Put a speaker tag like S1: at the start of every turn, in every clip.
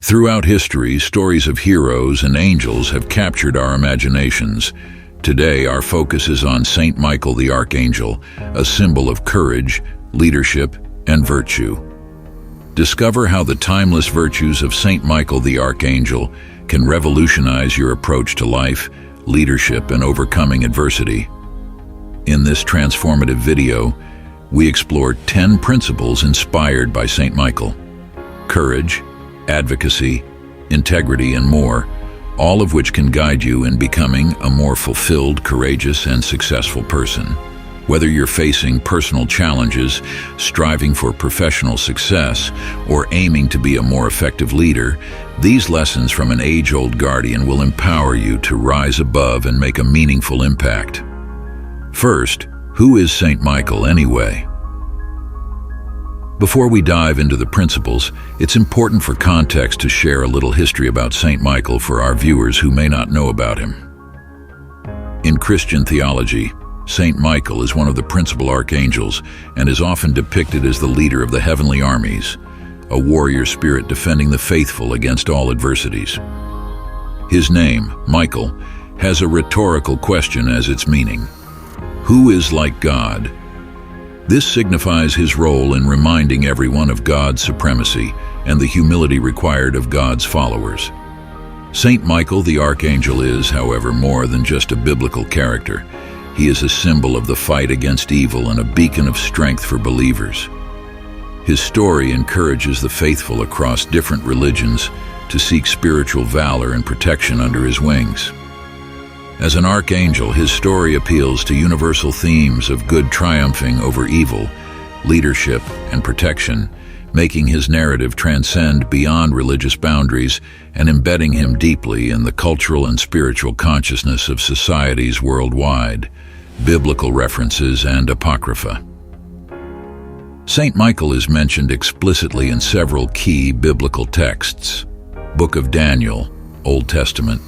S1: Throughout history, stories of heroes and angels have captured our imaginations. Today, our focus is on Saint Michael the Archangel, a symbol of courage, leadership, and virtue. Discover how the timeless virtues of Saint Michael the Archangel can revolutionize your approach to life, leadership, and overcoming adversity. In this transformative video, we explore 10 principles inspired by Saint Michael. Courage, advocacy, integrity, and more, all of which can guide you in becoming a more fulfilled, courageous, and successful person. Whether you're facing personal challenges, striving for professional success, or aiming to be a more effective leader, these lessons from an age-old guardian will empower you to rise above and make a meaningful impact. First, who is Saint Michael anyway? Before we dive into the principles, it's important for context to share a little history about Saint Michael for our viewers who may not know about him. In Christian theology, Saint Michael is one of the principal archangels and is often depicted as the leader of the heavenly armies, a warrior spirit defending the faithful against all adversities. His name, Michael, has a rhetorical question as its meaning. Who is like God? This signifies his role in reminding everyone of God's supremacy and the humility required of God's followers. Saint Michael the Archangel is, however, more than just a biblical character. He is a symbol of the fight against evil and a beacon of strength for believers. His story encourages the faithful across different religions to seek spiritual valor and protection under his wings. As an archangel, his story appeals to universal themes of good triumphing over evil, leadership, and protection, making his narrative transcend beyond religious boundaries and embedding him deeply in the cultural and spiritual consciousness of societies worldwide. Biblical references and apocrypha. Saint Michael is mentioned explicitly in several key biblical texts. Book of Daniel, Old Testament.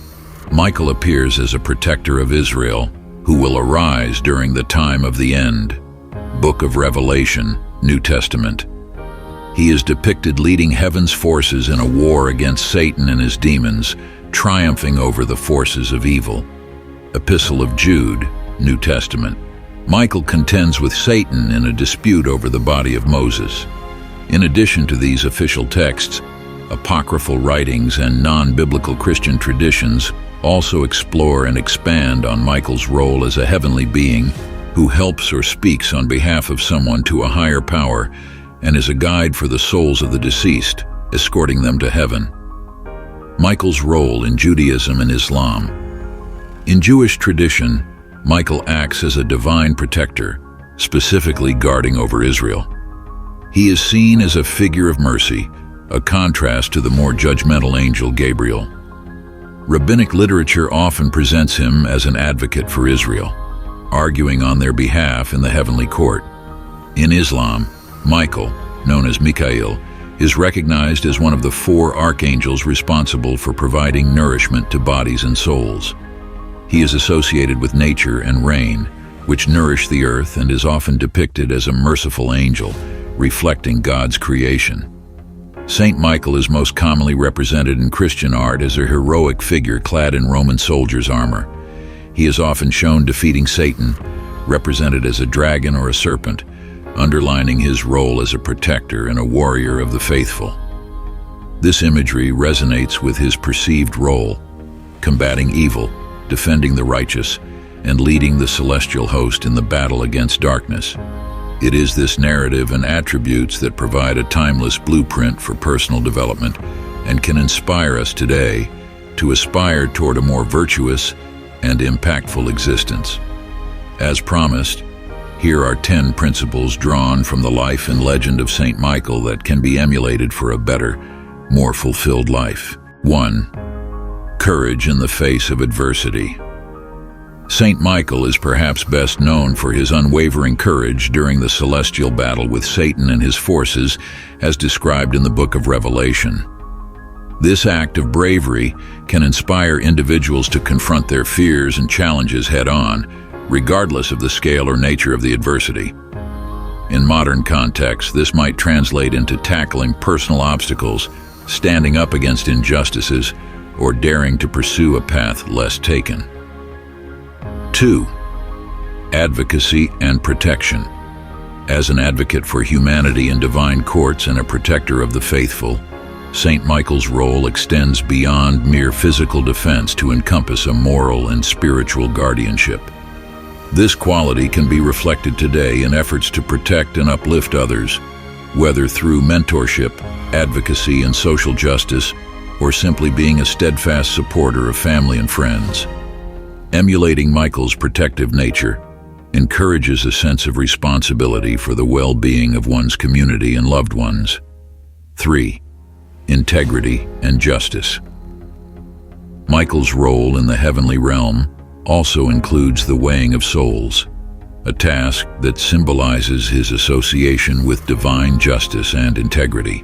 S1: Michael appears as a protector of Israel, who will arise during the time of the end. Book of Revelation, New Testament. He is depicted leading heaven's forces in a war against Satan and his demons, triumphing over the forces of evil. Epistle of Jude, New Testament. Michael contends with Satan in a dispute over the body of Moses. In addition to these official texts, apocryphal writings and non-biblical Christian traditions also explore and expand on Michael's role as a heavenly being who helps or speaks on behalf of someone to a higher power and is a guide for the souls of the deceased, escorting them to heaven. Michael's role in Judaism and Islam. In Jewish tradition, Michael acts as a divine protector, specifically guarding over Israel. He is seen as a figure of mercy, a contrast to the more judgmental angel Gabriel. Rabbinic literature often presents him as an advocate for Israel, arguing on their behalf in the heavenly court. In Islam, Michael, known as Michael, is recognized as one of the 4 archangels responsible for providing nourishment to bodies and souls. He is associated with nature and rain, which nourish the earth, and is often depicted as a merciful angel, reflecting God's creation. Saint Michael is most commonly represented in Christian art as a heroic figure clad in Roman soldiers' armor. He is often shown defeating Satan, represented as a dragon or a serpent, underlining his role as a protector and a warrior of the faithful. This imagery resonates with his perceived role, combating evil, defending the righteous, and leading the celestial host in the battle against darkness. It is this narrative and attributes that provide a timeless blueprint for personal development and can inspire us today to aspire toward a more virtuous and impactful existence. As promised, here are 10 principles drawn from the life and legend of Saint Michael that can be emulated for a better, more fulfilled life. 1. Courage in the face of adversity. Saint Michael is perhaps best known for his unwavering courage during the celestial battle with Satan and his forces, as described in the Book of Revelation. This act of bravery can inspire individuals to confront their fears and challenges head-on, regardless of the scale or nature of the adversity. In modern contexts, this might translate into tackling personal obstacles standing up against injustices, or daring to pursue a path less taken. 2. Advocacy and protection. As an advocate for humanity in divine courts and a protector of the faithful, Saint Michael's role extends beyond mere physical defense to encompass a moral and spiritual guardianship. This quality can be reflected today in efforts to protect and uplift others, whether through mentorship, advocacy, and social justice, or simply being a steadfast supporter of family and friends. Emulating Michael's protective nature encourages a sense of responsibility for the well-being of one's community and loved ones. 3. Integrity and justice. Michael's role in the heavenly realm also includes the weighing of souls, a task that symbolizes his association with divine justice and integrity.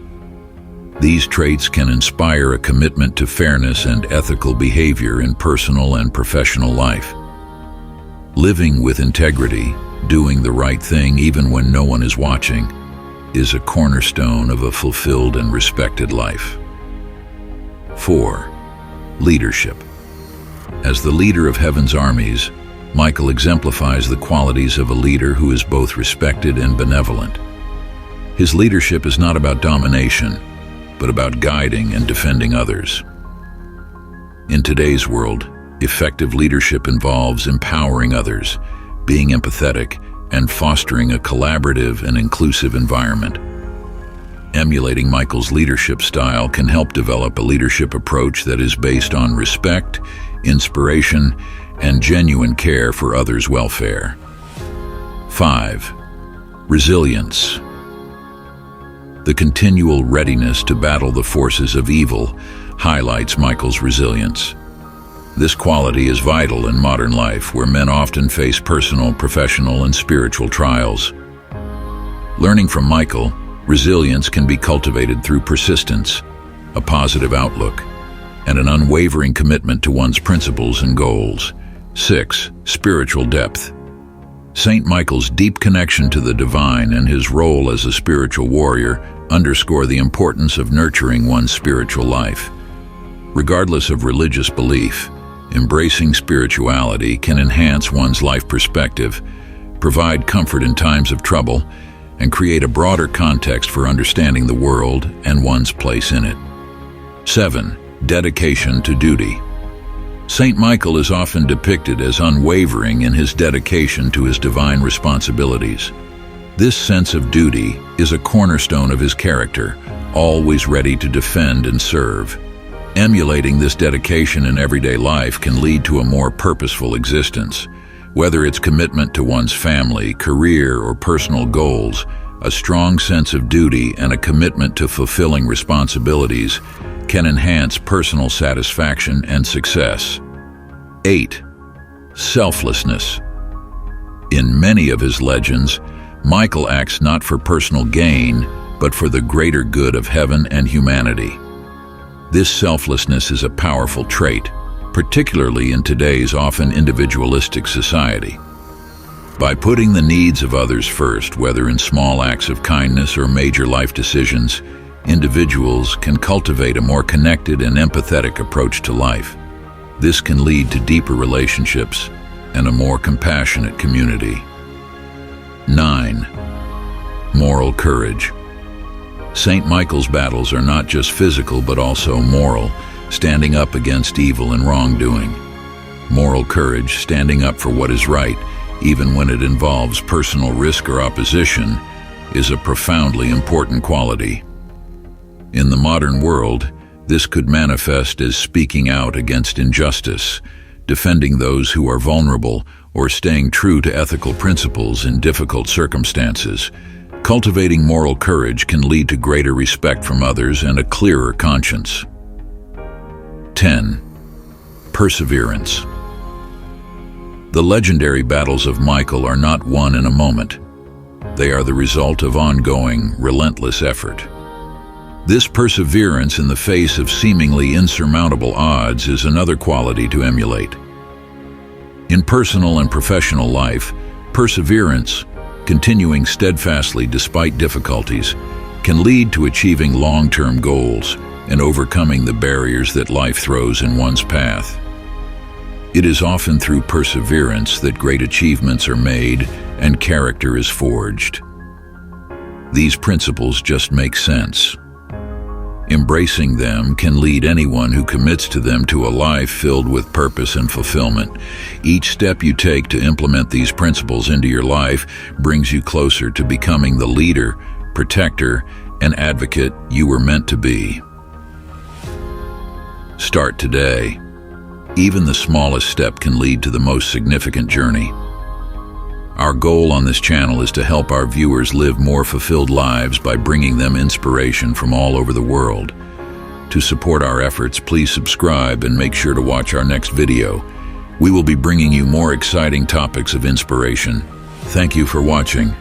S1: These traits can inspire a commitment to fairness and ethical behavior in personal and professional life. Living with integrity, doing the right thing even when no one is watching, is a cornerstone of a fulfilled and respected life. 4. Leadership. As the leader of heaven's armies, Michael exemplifies the qualities of a leader who is both respected and benevolent. His leadership is not about domination, but about guiding and defending others. In today's world, effective leadership involves empowering others, being empathetic, and fostering a collaborative and inclusive environment. Emulating Michael's leadership style can help develop a leadership approach that is based on respect, inspiration, and genuine care for others' welfare. 5. Resilience. The continual readiness to battle the forces of evil highlights Michael's resilience. This quality is vital in modern life, where men often face personal, professional, and spiritual trials. Learning from Michael, resilience can be cultivated through persistence, a positive outlook, and an unwavering commitment to one's principles and goals. 6. Spiritual depth. Saint Michael's deep connection to the divine and his role as a spiritual warrior underscore the importance of nurturing one's spiritual life. Regardless of religious belief, embracing spirituality can enhance one's life perspective, provide comfort in times of trouble, and create a broader context for understanding the world and one's place in it. 7. Dedication to duty. Saint Michael is often depicted as unwavering in his dedication to his divine responsibilities. This sense of duty is a cornerstone of his character, always ready to defend and serve. Emulating this dedication in everyday life can lead to a more purposeful existence. Whether it's commitment to one's family, career, or personal goals, a strong sense of duty and a commitment to fulfilling responsibilities can enhance personal satisfaction and success. 8. Selflessness. In many of his legends, Michael acts not for personal gain, but for the greater good of heaven and humanity. This selflessness is a powerful trait, particularly in today's often individualistic society. By putting the needs of others first, whether in small acts of kindness or major life decisions, individuals can cultivate a more connected and empathetic approach to life. This can lead to deeper relationships and a more compassionate community. 9. Moral courage. Saint Michael's battles are not just physical but also moral, standing up against evil and wrongdoing. Moral courage, standing up for what is right, even when it involves personal risk or opposition, is a profoundly important quality. In the modern world, this could manifest as speaking out against injustice, defending those who are vulnerable, or staying true to ethical principles in difficult circumstances. Cultivating moral courage can lead to greater respect from others and a clearer conscience. 10. Perseverance. The legendary battles of Michael are not won in a moment. They are the result of ongoing, relentless effort. This perseverance in the face of seemingly insurmountable odds is another quality to emulate. In personal and professional life, perseverance, continuing steadfastly despite difficulties, can lead to achieving long-term goals, and overcoming the barriers that life throws in one's path. It is often through perseverance that great achievements are made and character is forged. These principles just make sense. Embracing them can lead anyone who commits to them to a life filled with purpose and fulfillment. Each step you take to implement these principles into your life brings you closer to becoming the leader, protector, and advocate you were meant to be. Start today. Even the smallest step can lead to the most significant journey. Our goal on this channel is to help our viewers live more fulfilled lives by bringing them inspiration from all over the world. To support our efforts, please subscribe and make sure to watch our next video. We will be bringing you more exciting topics of inspiration. Thank you for watching.